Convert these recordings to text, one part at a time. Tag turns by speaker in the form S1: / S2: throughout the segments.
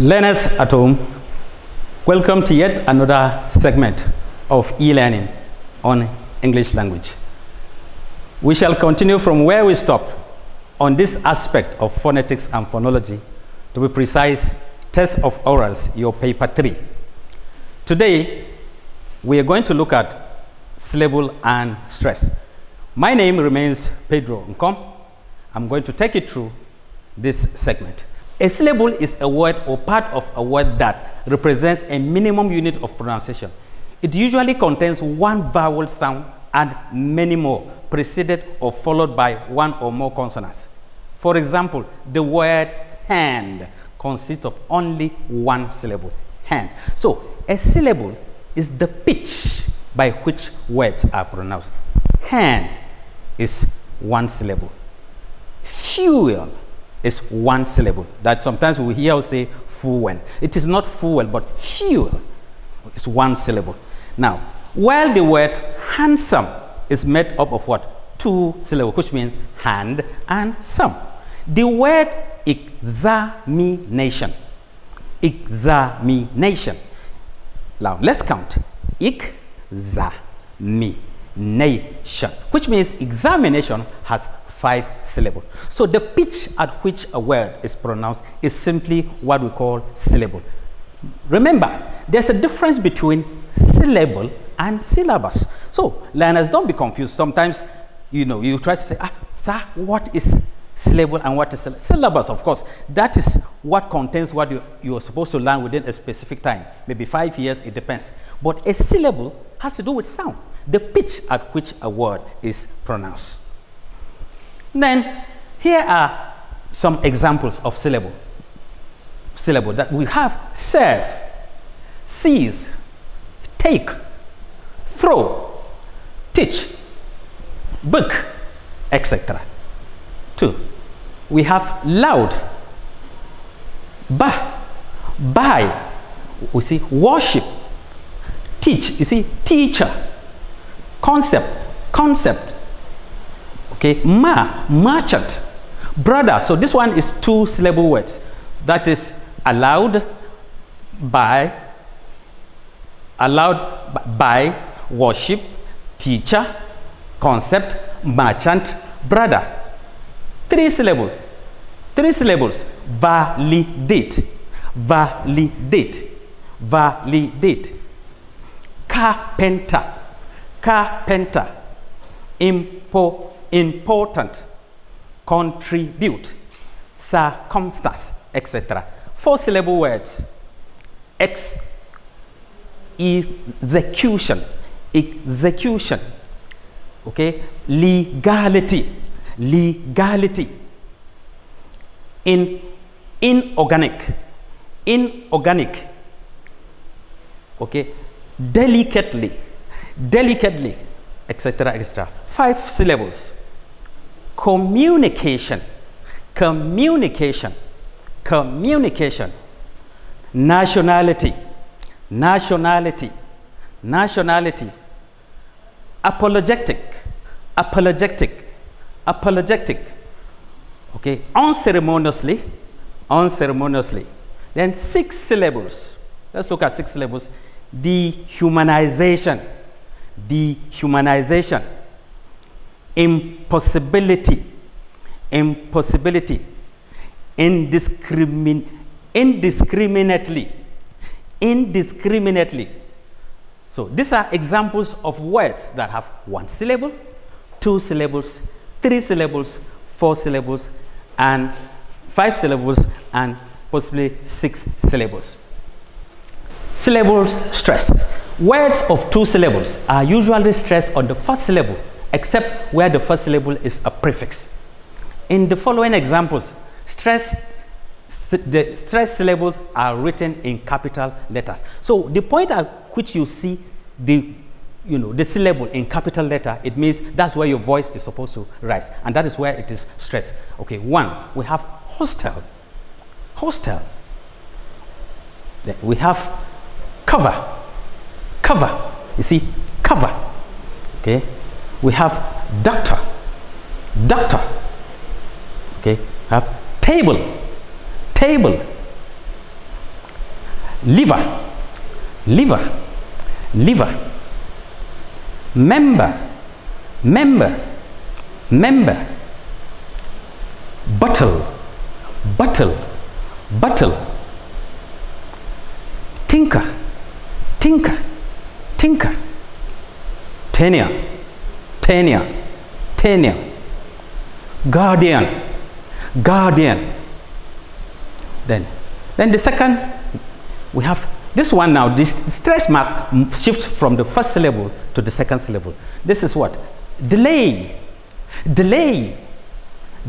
S1: Learners at home, welcome to yet another segment of e-learning on English language. We shall continue from where we stopped on this aspect of phonetics and phonology, to be precise, test of orals, your paper 3. Today, we are going to look at syllable and stress. My name remains Pedro Nkom. I'm going to take you through this segment. A syllable is a word or part of a word that represents a minimum unit of pronunciation. It usually contains one vowel sound and many more, preceded or followed by one or more consonants. For example, the word hand consists of only one syllable, hand. So, a syllable is the pitch by which words are pronounced. Hand is one syllable. Fuel is one syllable. That sometimes we hear us say fuel. It is not fuel, but fuel is one syllable. Now, while the word handsome is made up of what? Two syllables, which means hand and some. The word examination. Examination. Now, let's count. Examination, which means examination has 5 syllables. So the pitch at which a word is pronounced is simply what we call syllable. Remember, there's a difference between syllable and syllabus. So learners, don't be confused. Sometimes, you try to say, sir, what is syllable and what is syllabus? Of course, that is what contains what you are supposed to learn within a specific time. Maybe 5 years, it depends. But a syllable has to do with sound, the pitch at which a word is pronounced. Then, here are some examples of syllable. Syllable that we have: serve, seize, take, throw, teach, book, etc. 2. We have loud, buy, we see worship, teach, you see teacher, concept, okay, merchant, brother. So this one is 2 syllable words. That is allowed, by, worship, teacher, concept, merchant, brother. 3 syllables. 3 syllables. Validate, carpenter, important, contribute, circumstance, etc. 4 syllable words. Execution, okay, legality, inorganic, okay, delicately, etc. 5 syllables. Communication, nationality, apologetic, okay, unceremoniously. Then 6 syllables. Let's look at 6 syllables. Dehumanization, impossibility, indiscriminately. So these are examples of words that have 1 syllable, 2 syllables, 3 syllables, 4 syllables, and 5 syllables, and possibly 6 syllables. Syllable stress. Words of 2 syllables are usually stressed on the first syllable, except where the first syllable is a prefix. In the following examples, the stress syllables are written in capital letters. So the point at which you see the syllable in capital letter, it means that's where your voice is supposed to rise, and that is where it is stressed. Okay, 1, we have hostel. Then we have cover. You see, cover. Okay, we have doctor. Okay, have table. liver, liver, liver. Member, member, member. Bottle, bottle, bottle. Tinker, tinker, tinker. Tenure, tenure, tenure. Guardian, guardian. Then the second, we have this one now. This stress mark shifts from the first syllable to the second syllable. This is what? Delay, delay,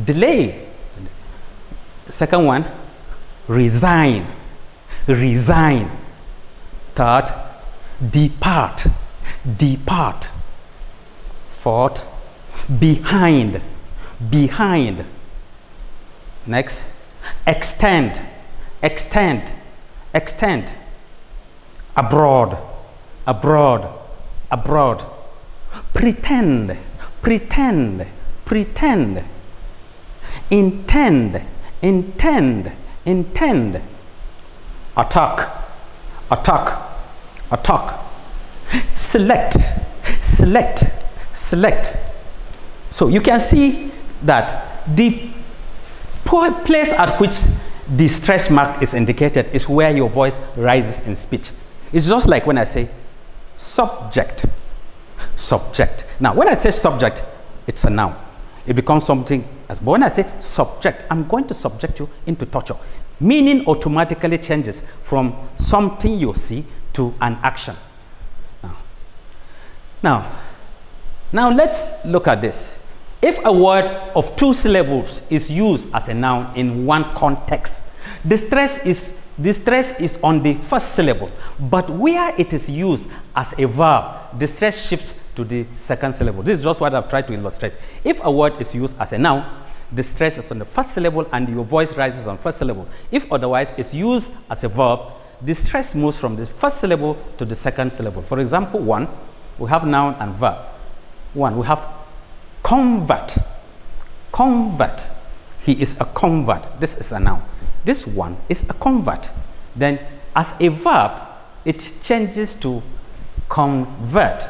S1: delay. Second one, resign, resign. Third, depart, depart. Fourth, behind, behind. Next, extend, extend, extend. Abroad, abroad, abroad. Pretend, pretend, pretend. Intend, intend, intend. Attack, attack, attack. Select, select, select. So you can see that the place at which the stress mark is indicated is where your voice rises in speech. It's just like when I say subject, subject. Now when I say subject, it's a noun. It becomes something else. But when I say subject, I'm going to subject you into torture. Meaning automatically changes from something you see to an action. Now let's look at this. If a word of 2 syllables is used as a noun in one context, the stress is on the first syllable. But where it is used as a verb, the stress shifts to the second syllable. This is just what I've tried to illustrate. If a word is used as a noun, the stress is on the first syllable and your voice rises on first syllable. If otherwise it's used as a verb, the stress moves from the first syllable to the second syllable. For example, 1, we have noun and verb. 1, we have convert, convert. He is a convert. This is a noun. This one is a convert. Then as a verb, it changes to convert,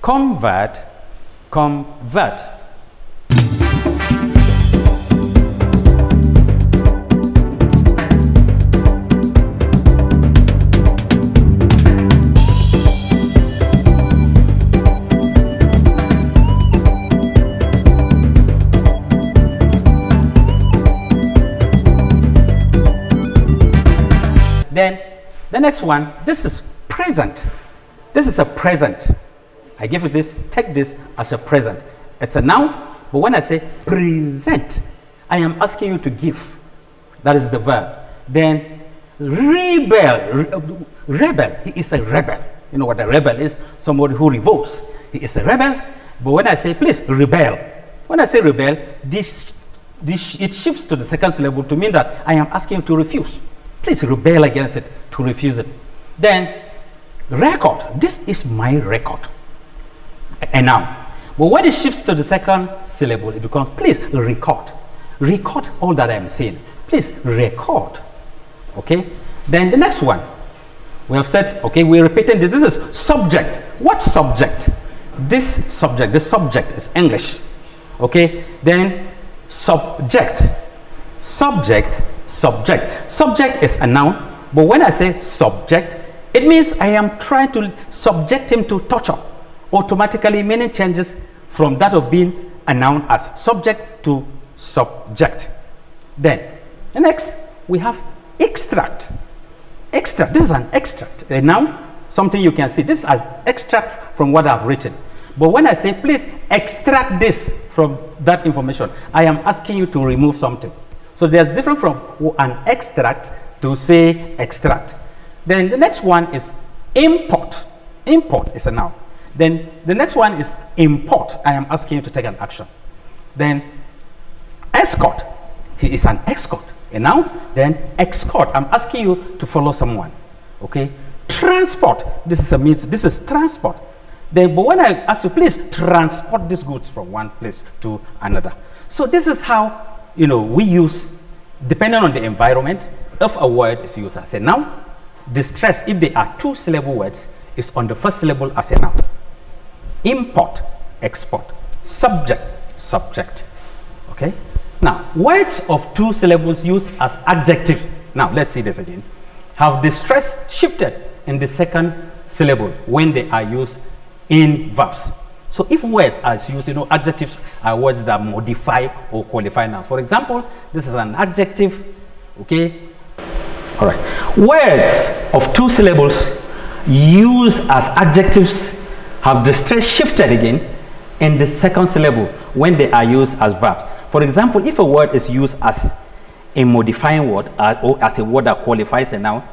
S1: convert, convert. Then the next one, this is present. This is a present. I give you this, take this as a present. It's a noun, but when I say present, I am asking you to give. That is the verb. Then rebel, rebel, he is a rebel. You know what a rebel is? Somebody who revolts. He is a rebel, but when I say please rebel, when I say rebel, it shifts to the second syllable to mean that I am asking you to refuse. Please rebel against it, to refuse it. Then record, this is my record, a noun. But when it shifts to the second syllable, it becomes please record. Record all that I'm saying. Please record. Okay? Then the next one, we have said, okay, we're repeating this. This is subject. What subject? This subject, the subject is English. Okay? Then subject. Subject, subject. Subject is a noun, but when I say subject, it means I am trying to subject him to torture. Automatically, meaning changes from that of being a noun as subject to subject. Then, the next, we have extract. Extract, this is an extract, a noun, something you can see. This is an extract from what I've written. But when I say, please extract this from that information, I am asking you to remove something. So there's different from an extract to say extract. Then the next one is import. Import is a noun. Then the next one is import. I am asking you to take an action. Then escort. He is an escort. A noun. Then escort. I'm asking you to follow someone. Okay. Transport. This is a means. This is transport. Then, but when I ask you, please transport these goods from one place to another. So this is how, you know, we use, depending on the environment, if a word is used as a noun, the stress, if they are two-syllable words, is on the first syllable as a noun. Import, export, subject, subject. Okay? Now, words of two syllables used as adjectives. Now, let's see this again. Have the stress shifted in the second syllable when they are used in verbs. So if words are used, adjectives are words that modify or qualify nouns. For example, this is an adjective, okay? All right. Words of two syllables used as adjectives have the stress shifted again in the second syllable when they are used as verbs. For example, if a word is used as a modifying word or as a word that qualifies a noun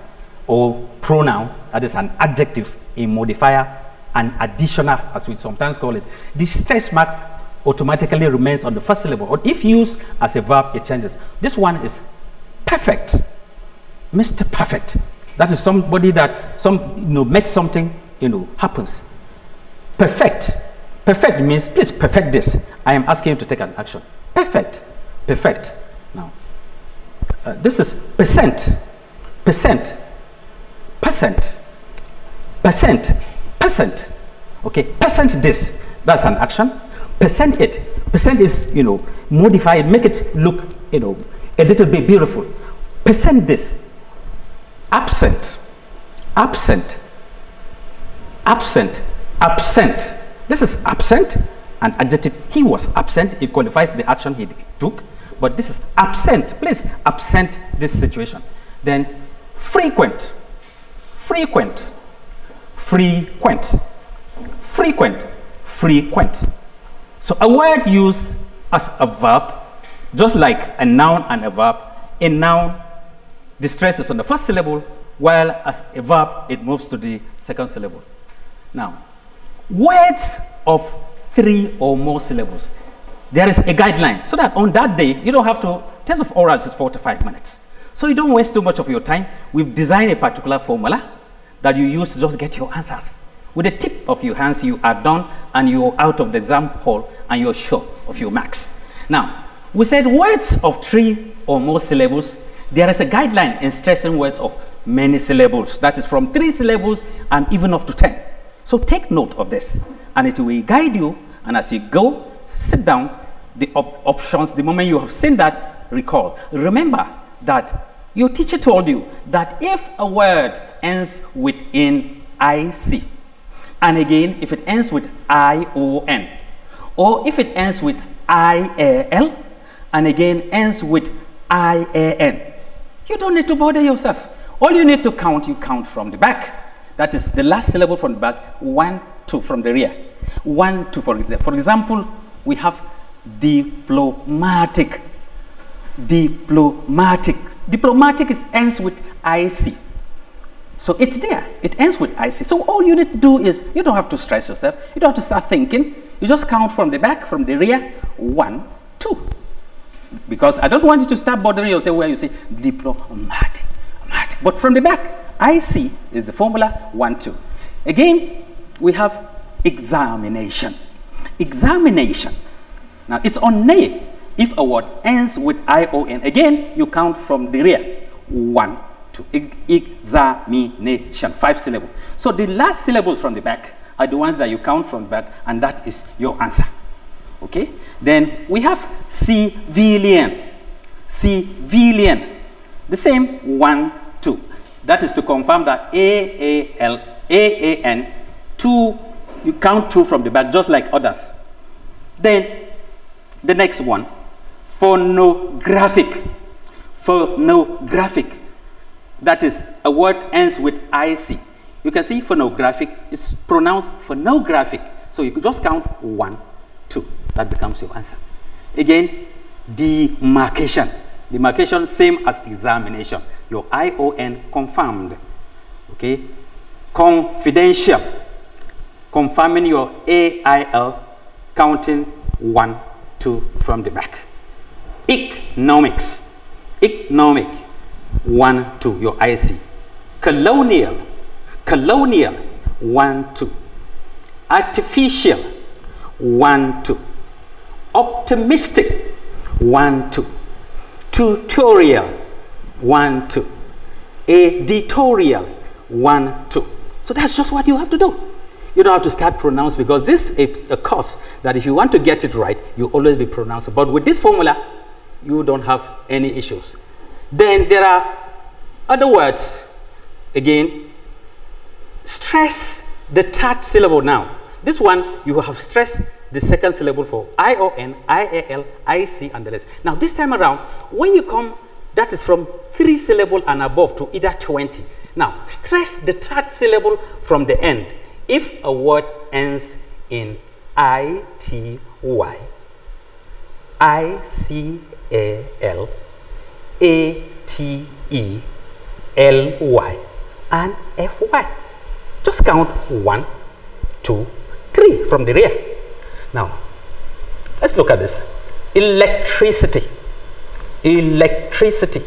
S1: or pronoun, that is an adjective, a modifier, an additional, as we sometimes call it, the stress mark automatically remains on the first syllable. Or if used as a verb, it changes. This one is perfect. Mr. Perfect. That is somebody that makes something happens. Perfect. Perfect means please perfect this. I am asking you to take an action. Perfect. Perfect. Now, this is percent. Percent. Percent. Percent. Percent. Okay, percent this. That's an action. Percent it. Percent is, modify it, make it look, a little bit beautiful. Percent this. Absent. Absent. Absent. Absent. This is absent, an adjective. He was absent. It qualifies the action he took. But this is absent. Please absent this situation. Then frequent. Frequent. Frequent. Frequent. Frequent. So a word used as a verb, just like a noun and a verb. A noun, the stress is on the first syllable, while as a verb, it moves to the second syllable. Now, words of 3 or more syllables, there is a guideline, so that on that day, you don't have to, test of orals is 45 minutes. So you don't waste too much of your time. We've designed a particular formula that you use to just get your answers. With the tip of your hands, you are done and you're out of the exam hall and you're sure of your marks. Now, we said words of 3 or more syllables, there is a guideline in stressing words of many syllables. That is from 3 syllables and even up to 10. So take note of this and it will guide you, and as you go, sit down, the options, the moment you have seen that, recall. Remember that your teacher told you that if a word ends with in IC, and again, if it ends with ION, or if it ends with IAL, and again ends with IAN, you don't need to bother yourself. All you need to count, you count from the back. That is the last syllable from the back, 1, 2 from the rear. 1, 2 for example, we have diplomatic. Diplomatic. Diplomatic ends with IC. So it's there. It ends with IC. So all you need to do is, you don't have to stress yourself. You don't have to start thinking. You just count from the back, from the rear, 1, 2. Because I don't want you to start bothering yourself where you say diplomatic. But from the back, IC is the formula, 1, 2. Again, we have examination. Examination. Now, it's on nay. If a word ends with ION, again, you count from the rear. 1, 2. Examination. 5 syllables. So the last syllables from the back are the ones that you count from the back, and that is your answer. Okay? Then we have civilian. Civilian. The same, 1, 2. That is to confirm that AAN, 2, you count 2 from the back, just like others. Then the next one, phonographic. Phonographic. That is, a word ends with IC. You can see phonographic is pronounced phonographic. So you could just count 1, 2. That becomes your answer. Again, demarcation. Demarcation, same as examination. Your ION confirmed. Okay. Confidential. Confirming your AIL, counting 1, 2 from the back. Economics. Economic. 1, 2, your IC. Colonial. Colonial. 1, 2. Artificial. 1, 2. Optimistic. 1, 2. Tutorial. 1, 2. Editorial. 1, 2. So that's just what you have to do. You don't have to start pronouncing, because this is a course that if you want to get it right, you always be pronouncing. But with this formula, you don't have any issues. Then there are other words. Again, stress the third syllable now. This one, you have stressed the second syllable for I-O-N, I-A-L, I-C, and the rest. Now, this time around, when you come, that is from 3 syllables and above to either 20. Now, stress the third syllable from the end. If a word ends in I-T-Y, I-C-A-L, A-T-E-L-Y, and F-Y. Just count 1, 2, 3 from the rear. Now, let's look at this. Electricity. Electricity.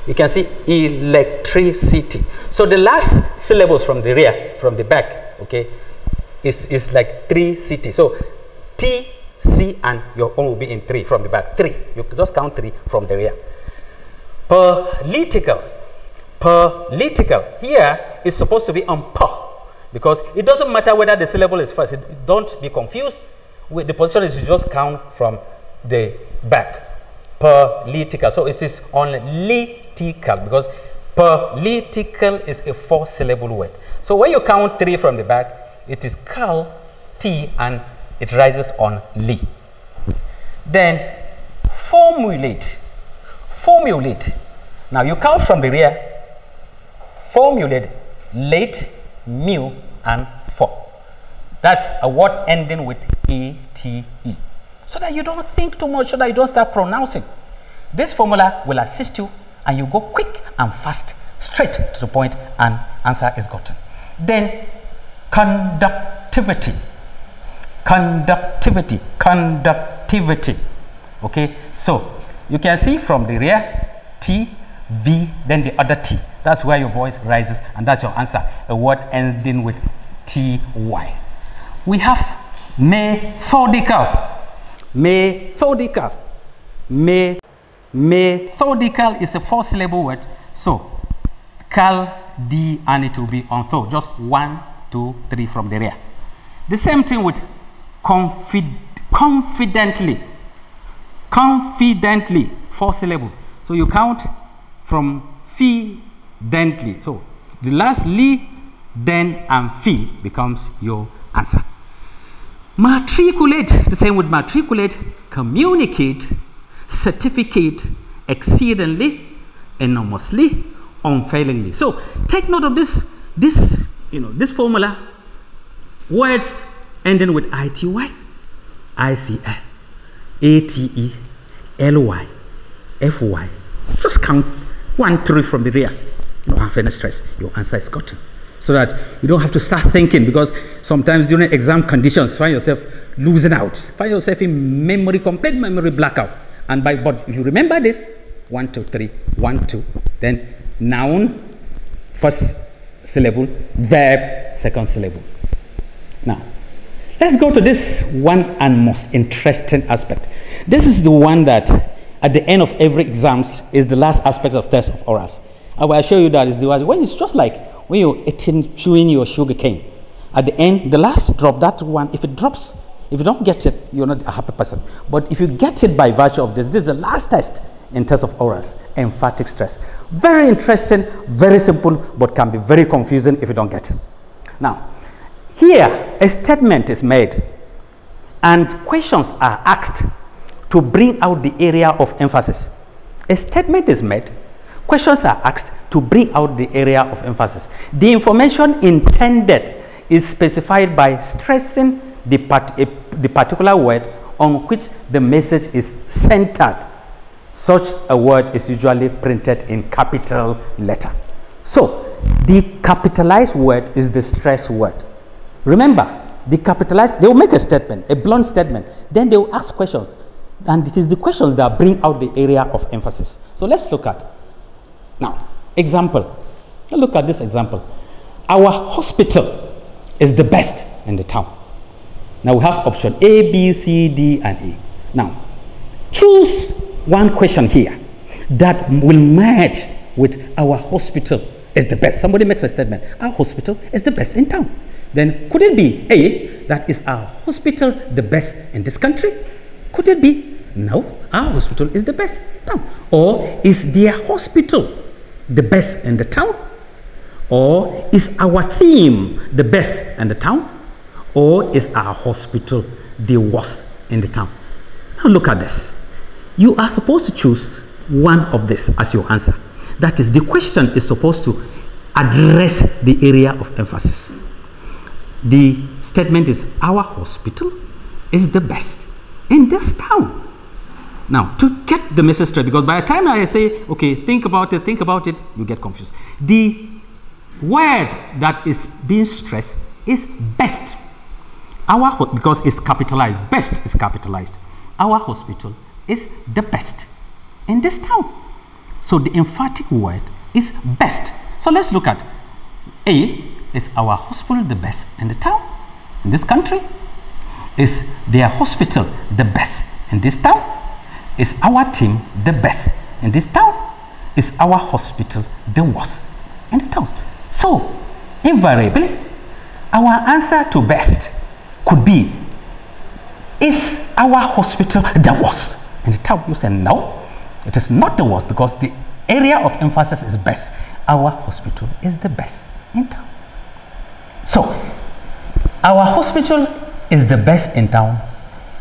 S1: You can see electricity. So the last syllables from the rear, from the back, okay, is like 3 city. So T, C, and your own will be in 3 from the back. 3. You just count 3 from the rear. Political. Political. Here is supposed to be on per, because it doesn't matter whether the syllable is first. Don't be confused. With the position is you just count from the back. Political. So it is on political, because political is a 4-syllable word. So when you count 3 from the back, it is cal, T, and it rises on li. Then formulate. Formulate. Now you count from the rear. Formulate, late, mu, and for. That's a word ending with E-T-E. So that you don't think too much, so that you don't start pronouncing. This formula will assist you, and you go quick and fast, straight to the point, and answer is gotten. Then conductivity. Conductivity. Conductivity. Okay, so you can see from the rear, T, V, then the other T. That's where your voice rises, and that's your answer. A word ending with T-Y. We have methodical. Methodical. Methodical is a 4-syllable word. So, cal, D, and it will be on tho. Just 1, 2, 3 from the rear. The same thing with confidently. Confidently, 4-syllable. So you count from fi-dently. So the last li, den, and fi becomes your answer. Matriculate, the same with matriculate, communicate, certificate, exceedingly, enormously, unfailingly. So take note of this formula. Words ending with I-T-Y, I-C-L, A-T-E, L-Y, F-Y. Just count 1, 3 from the rear. You don't have any stress. Your answer is gotten. So that you don't have to start thinking, because sometimes during exam conditions, find yourself losing out. Find yourself in memory, complete memory blackout. But if you remember this, 1, 2, 3, 1, 2, then noun, first syllable, verb, second syllable. Now, let's go to this one and most interesting aspect. This is the one that at the end of every exams is the last aspect of test of orals. I will show you that is the one. When it's just like when you're chewing your sugar cane. At the end, the last drop, that one, if it drops, if you don't get it, you're not a happy person. But if you get it by virtue of this is the last test in test of orals, emphatic stress. Very interesting, very simple, but can be very confusing if you don't get it. Now, here, a statement is made, and questions are asked to bring out the area of emphasis. A statement is made, questions are asked to bring out the area of emphasis. The information intended is specified by stressing the particular word on which the message is centered. Such a word is usually printed in capital letter. So, the capitalized word is the stress word. Remember, the capitalized, they will make a statement, a blunt statement, then they will ask questions, and it is the questions that bring out the area of emphasis. So let's look at, now, example. Let's look at this example. Our hospital is the best in the town. Now we have option A, B, C, D, and E. Now, choose one question here that will match with our hospital is the best. Somebody makes a statement, our hospital is the best in town. Then could it be A, that is our hospital the best in this country? Could it be, no, our hospital is the best in town? Or is their hospital the best in the town? Or is our theme the best in the town? Or is our hospital the worst in the town? Now look at this. You are supposed to choose one of this as your answer. That is, the question is supposed to address the area of emphasis. The statement is, our hospital is the best in this town. Now, to get the message straight, because by the time I say, okay, think about it, you get confused. The word that is being stressed is best. Because it's capitalized, best is capitalized. Our hospital is the best in this town. So the emphatic word is best. So let's look at A. Is our hospital the best in the town, in this country? Is their hospital the best in this town? Is our team the best in this town? Is our hospital the worst in the town? So, invariably, our answer to best could be, is our hospital the worst in the town? You say, no, it is not the worst, because the area of emphasis is best. Our hospital is the best in town. So, our hospital is the best in town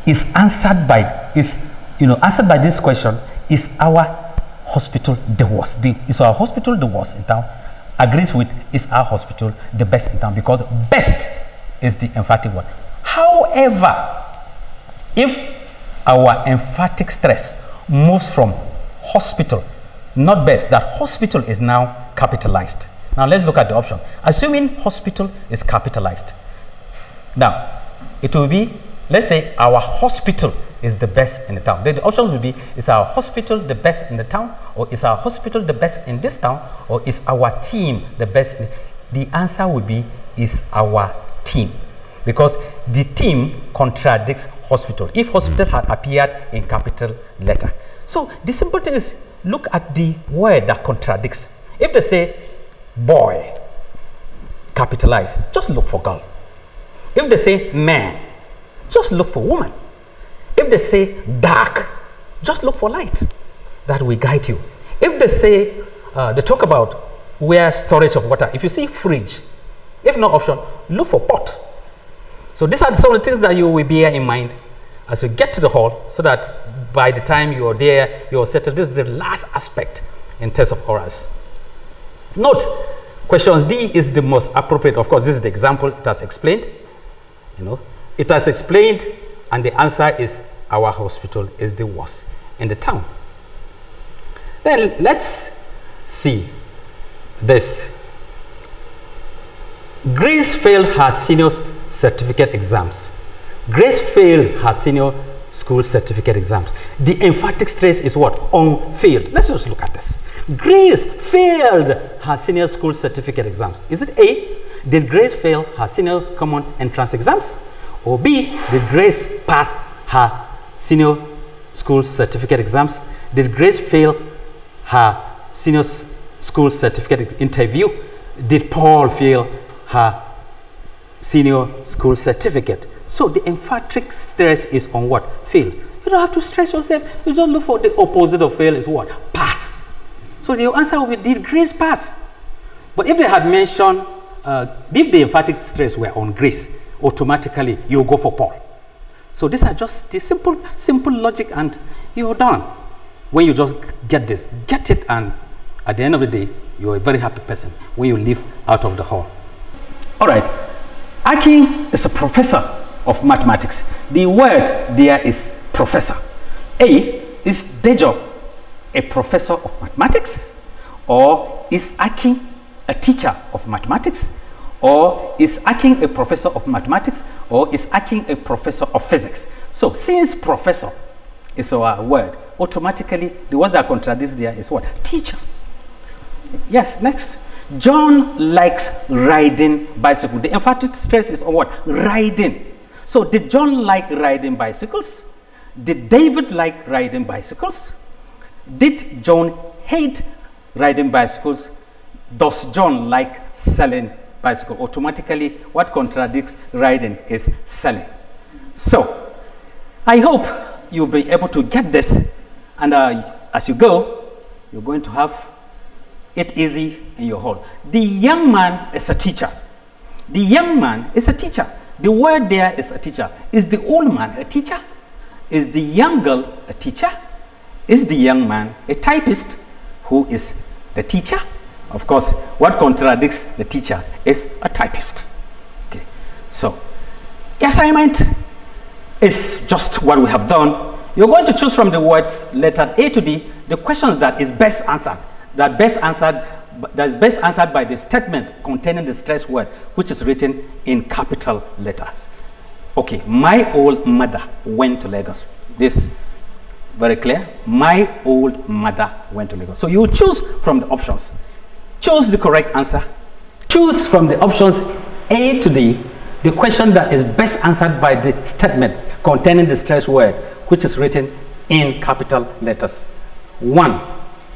S1: is answered by this question, is our hospital the worst? Is our hospital the worst in town? Agrees with, is our hospital the best in town? Because best is the emphatic word. However, if our emphatic stress moves from hospital, not best, that hospital is now capitalized. Now let's look at the option. Assuming hospital is capitalized. Now, it will be, let's say our hospital is the best in the town. Then the options will be, is our hospital the best in the town? Or is our hospital the best in this town? Or is our team the best? The answer will be, is our team. Because the team contradicts hospital. If hospital had appeared in capital letter. So the simple thing is, look at the word that contradicts. If they say boy, capitalize, just look for girl. If they say man, just look for woman. If they say dark, just look for light. That will guide you. If they say, they talk about where storage of water, if you see fridge, if no option, look for pot. So these are some of the things that you will bear in mind as you get to the hall, so that by the time you are there, you are settled. This is the last aspect in terms of orals. Note, questions D is the most appropriate. Of course, this is the example it has explained. It has explained, and the answer is, our hospital is the worst in the town. Then let's see this. Grace failed her senior certificate exams. Grace failed her senior school certificate exams. The emphatic stress is what? On failed. Let's just look at this. Grace failed her senior school certificate exams. Is it A, did Grace fail her senior common entrance exams? Or B, did Grace pass her senior school certificate exams? Did Grace fail her senior school certificate interview? Did Paul fail her senior school certificate? So the emphatic stress is on what? Fail. You don't have to stress yourself. You just look for the opposite of fail is what? Pass. So the answer will be, did Grace pass? But if they had mentioned, if the emphatic stress were on Grace, automatically you go for Paul. So these are just the simple logic, and you're done. When you just get this, get it, and at the end of the day, you're a very happy person when you leave out of the hall. All right. Akin is a professor of mathematics. The word there is professor. A, is Dejo a professor of mathematics? Or is Akin a teacher of mathematics? Or is Akin a professor of mathematics? Or is Akin a professor of physics? So since professor is our word, automatically the words that contradicts there is what? Teacher. Yes, next. John likes riding bicycle. The emphatic stress is on what? Riding. So did John like riding bicycles? Did David like riding bicycles? Did John hate riding bicycles? Does John like selling bicycle? Automatically, what contradicts riding is selling. So, I hope you'll be able to get this, and as you go, you're going to have it easy in your whole. The young man is a teacher. The young man is a teacher. The word there is a teacher. Is the old man a teacher? Is the young girl a teacher? Is the young man a typist? Who is the teacher? Of course, what contradicts the teacher is a typist. Okay, so the assignment is just what we have done. You're going to choose from the words letter A to D the questions that is best answered, that is best answered by the statement containing the stressed word, which is written in capital letters. Okay, my old mother went to Lagos. This very clear. My old mother went to Lagos. So you choose from the options. Choose the correct answer. Choose from the options A to D the question that is best answered by the statement containing the stressed word, which is written in capital letters. 1.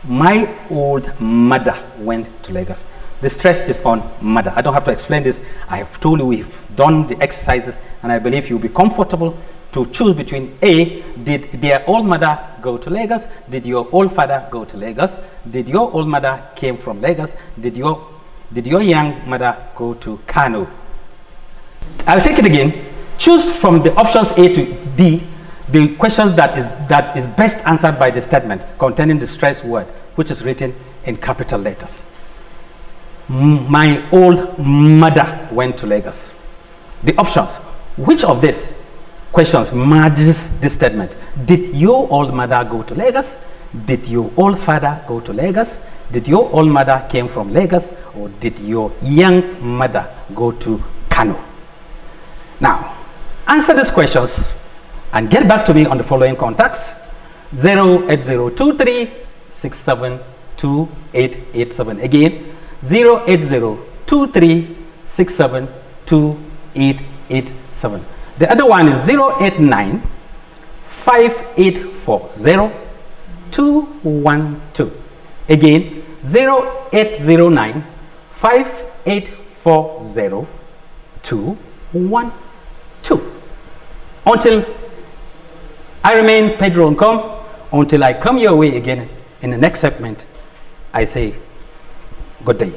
S1: My old mother went to Lagos. The stress is on mother. I don't have to explain this. I have told you we've done the exercises, and I believe you'll be comfortable to choose between A, did their old mother go to Lagos? Did your old father go to Lagos? Did your old mother came from Lagos? Did your young mother go to Kano? I'll take it again. Choose from the options A to D the questions that is best answered by the statement containing the stressed word, which is written in capital letters. My old mother went to Lagos. The options. Which of these questions matches this statement? Did your old mother go to Lagos? Did your old father go to Lagos? Did your old mother came from Lagos? Or did your young mother go to Kano? Now, answer these questions and get back to me on the following contacts: 08023 672887. Again, 08023 672887. The other one is 089 5840 212. Again, 0809 5840 212. Until I remain Pedro Ncom, until I come your way again in the next segment, I say good day.